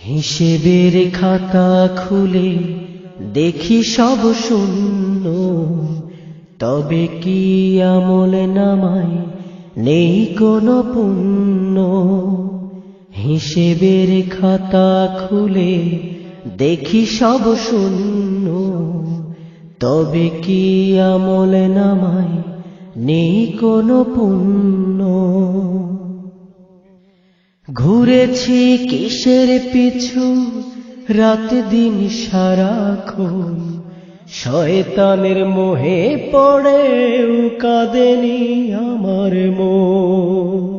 হিসেবের খাতা খুলে দেখি সব শূন্য, তবে কি আমল নামায় নেই কোনো পুণ্য। হিসেবের খাতা খুলে দেখি সব শূন্য, তবে কি আমল নামায় নেই কোনো পুণ্য। ঘুরেছি কিসের পিছু রাত দিন সারাক্ষণ, শয়তানের মোহে পড়েও কাঁদেনি আমার মন।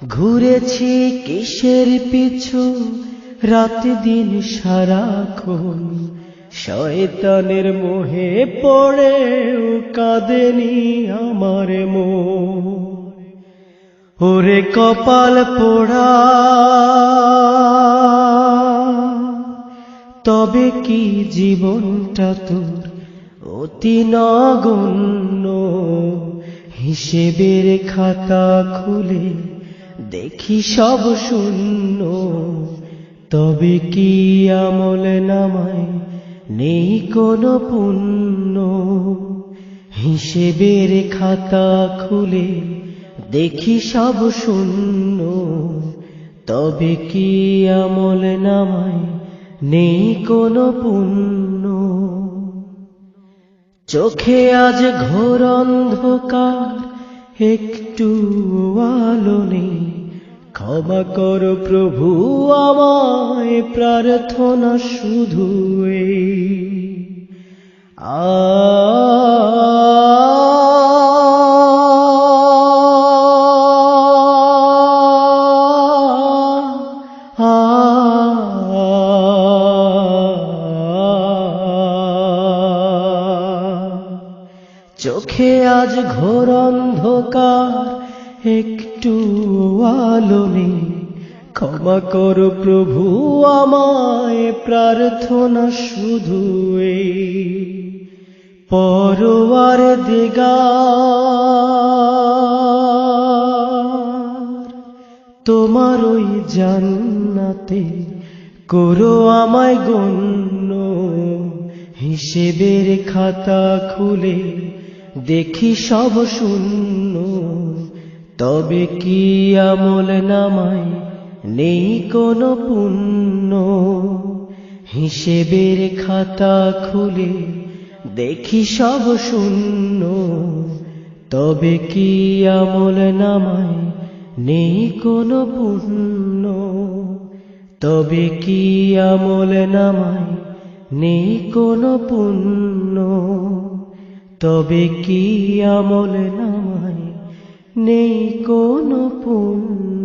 ঘুরেছি কিসের পিছু রাত দিন সারাক্ষণ, শয়তানের মোহে পড়েও কাঁদেনি আমার মন। ওরে কপাল পোড়া, তবে কি জীবনটা তোর অতি নগণ্য। হিসেবের খাতা খুলে দেখি সব শূন্য, তবে কি আমল নামায় নেই কোনো পুণ্য। হিসেবের খাতা খুলে দেখি সব শূন্য, তবে কি আমল নামায় নেই কোনো পুণ্য। চোখে আজ ঘোর অন্ধকার, একটু আলো নেই, ক্ষমা করো প্রভু আমায়, প্রার্থনা শুধু এই। চোখে আজ ঘোর অন্ধকার, একটু আলো নেই, ক্ষমা করো প্রভু আমায়, প্রার্থনা শুধু এই। পরওয়ার দিগার, তোমার ওই জান্নাতে করো আমায় গণ্য। হিসেবের খাতা খুলে দেখি সব শূন্য, তবে কি আমল নামায় নেই কোনো পুণ্য। হিসেবের খাতা খুলে দেখি সব শূন্য, তবে কি আমল নামায় নেই কোনো পুণ্য। তবে কি আমল নামায় নেই কোনো পুণ্য। তবে কি আমল নামায় নেই কোনো পুণ্য।